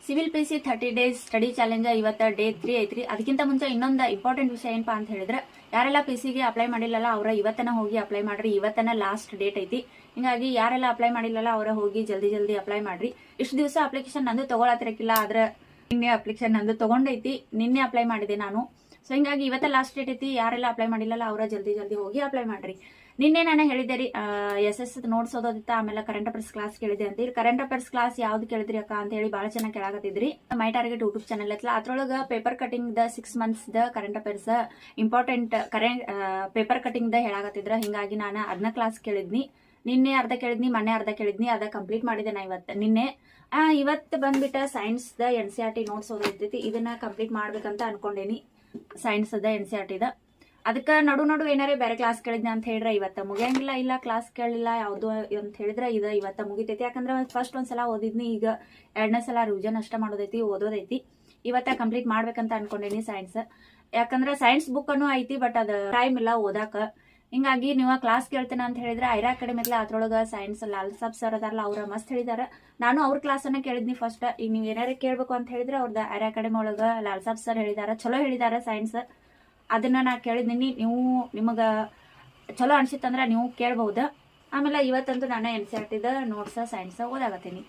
Civil PC 30 days study challenge ಇವತ್ತು day 3 ಐತ್ರಿ. ಅದಕ್ಕಿಂತ ಮುಂಚೆ ಇನ್ನೊಂದು ಇಂಪಾರ್ಟೆಂಟ್ ವಿಷಯ ಏನಪ್ಪಾ ಅಂತ ಹೇಳಿದ್ರೆ, ಯಾರೆಲ್ಲ ಪಿಸಿಗೆ ಅಪ್ಲೈ ಮಾಡಿಲ್ಲಲ್ಲ ಅವರ ಇವತ್ತನ ಹೋಗಿ ಅಪ್ಲೈ ಮಾಡ್ರಿ. ಇವತ್ತನ ಲಾಸ್ಟ್ ಡೇಟ್ ಐತಿ. ಹಿಂಗಾಗಿ ಯಾರೆಲ್ಲ ಅಪ್ಲೈ ಮಾಡಿಲ್ಲಲ್ಲ ಅವರ ಹೋಗಿ ಜಲ್ದಿ ಅಪ್ಲೈ ಮಾಡ್ರಿ. ಇಷ್ಟು ದಿವಸ ಅಪ್ಲಿಕೇಶನ್ ನಂದು ತಗೊಳತಿರಕಿಲ್ಲ, ಆದ್ರೆ ನಿನ್ನೆ ಅಪ್ಲಿಕೇಶನ್ ನಂದು ತಗೊಂಡೈತಿ. ನಿನ್ನೆ ಅಪ್ಲೈ ಮಾಡಿದೆ ನಾನು. ಸೊ ಹಿಂಗಾಗಿ ಇವತ್ತ ಲಾಸ್ಟ್ ಡೇಟ್ ಐತಿ. ಯಾರೆಲ್ಲ ಅಪ್ಲೈ ಮಾಡಿಲ್ಲಲ್ಲ ಅವರ ಜಲ್ದಿ ಹೋಗಿ ಅಪ್ಲೈ ಮಾಡ್ರಿ. ನಿನ್ನೆ ನಾನು ಹೇಳಿದೆ ರೀ, SS ನೋಟ್ಸ್ ಓದೋದಿತ್ತ, ಆಮೇಲೆ ಕರೆಂಟ್ ಅಫೇರ್ಸ್ ಕ್ಲಾಸ್ ಕೇಳಿದೆ ಅಂತ. ಕರೆಂಟ್ ಅಫೇರ್ಸ್ ಕ್ಲಾಸ್ ಯಾವ್ದು ಕೇಳಿದ್ರಿ ಅಕ್ಕ ಅಂತ ಹೇಳಿ ಬಹಳ ಚೆನ್ನಾಗಿ ಕೇಳಾಕತ್ತಿದ್ರಿ. ಮೈ ಟಾರ್ಗೆಟ್ ಯೂಟ್ಯೂಬ್ ಚಾನಲ್ ಐತ್ಲ, ಅದ್ರೊಳಗ ಪೇಪರ್ ಕಟಿಂಗ್ ದ 6 months ದ current affairs important paper cutting ದ ಹೇಳಾಕತ್ತಿದ್ರ. ಹಿಂಗಾಗಿ ನಾನು ಅದನ್ನ ಕ್ಲಾಸ್ ಕೇಳಿದ್ನಿ. ನಿನ್ನೆ ಅರ್ಧ ಕೇಳಿದ್ನಿ, ಮೊನ್ನೆ ಅರ್ಧ ಕೇಳಿದ್ನಿ. ಅದ ಕಂಪ್ಲೀಟ್ ಮಾಡಿದೆ ನಾ ನಿನ್ನೆ. ಇವತ್ತು ಬಂದ್ಬಿಟ್ಟ ಸೈನ್ಸ್ ದ NCERT ನೋಟ್ಸ್ ಓದೈತಿ. ಇದನ್ನ ಕಂಪ್ಲೀಟ್ ಮಾಡ್ಬೇಕಂತ ಅನ್ಕೊಂಡೇನಿ. ಸೈನ್ಸ್ ದ NCERT ದ ಅದಕ್ಕೆ ನಡು ಏನಾರೇ ಬೇರೆ ಕ್ಲಾಸ್ ಕೇಳಿದ್ನಿ ಅಂತ ಹೇಳ್ರೆ ಇವತ್ತ ಮುಗಿಯಂಗಿಲ್ಲ. ಇಲ್ಲ ಕ್ಲಾಸ್ ಕೇಳಿಲ್ಲ ಯಾವ್ದು ಅಂತ ಹೇಳಿದ್ರೆ ಇದು ಇವತ್ತ ಮುಗಿತೈತಿ. ಯಾಕಂದ್ರೆ ಫಸ್ಟ್ ಒಂದ್ಸಲ ಓದಿದ್ನಿ, ಈಗ ಎರಡನೇ ಸಲ ರಿವಿಷನ್ ಅಷ್ಟ ಮಾಡೋದೈತಿ, ಓದೋದೈತಿ. ಇವತ್ತ ಕಂಪ್ಲೀಟ್ ಮಾಡ್ಬೇಕಂತ ಅನ್ಕೊಂಡೇನಿ ಸೈನ್ಸ್. ಯಾಕಂದ್ರೆ ಸೈನ್ಸ್ ಬುಕ್ ಅನ್ನು ಐತಿ, ಬಟ್ ಅದ ಟೈಮ್ ಇಲ್ಲ ಓದಾಕ. ಹಿಂಗಾಗಿ ನೀವು ಕ್ಲಾಸ್ ಕೇಳ್ತೇನೆ ಅಂತ ಹೇಳಿದ್ರೆ ಐರಾ ಅಕಾಡೆಮಿ ಅದ್ರೊಳಗ ಸೈನ್ಸ್ ಲಾಲ್ ಸಾಬ್ ಸರ್ ಅದಾರಲ್ಲ, ಅವ್ರ ಮಸ್ತ್ ಹೇಳಿದಾರ. ನಾನು ಅವ್ರ ಕ್ಲಾಸ್ ಅನ್ನ ಕೇಳಿದ್ನಿ ಫಸ್ಟ್. ಈಗ ನೀವು ಏನಾರೇ ಕೇಳ್ಬೇಕು ಅಂತ ಹೇಳಿದ್ರೆ ಅವ್ರದ್ದು ಐರಾ ಅಕಾಡೆಮಿ ಒಳಗ ಲಾಲ್ ಸಾಬ್ ಸರ್ ಹೇಳಿದಾರ, ಚಲೋ ಹೇಳಿದಾರ ಸೈನ್ಸ್. ಅದನ್ನ ನಾ ಕೇಳಿದೀನಿ. ನೀವು ನಿಮಗ ಚಲೋ ಅನ್ಸಿತ್ತಂದ್ರ ನೀವು ಕೇಳಬಹುದು. ಆಮೇಲೆ ಇವತ್ತಂತೂ ನಾನು NCERT ದ ನೋಟ್ಸ್ ಸೈನ್ಸ್ ಓದಾಗತ್ತೀನಿ.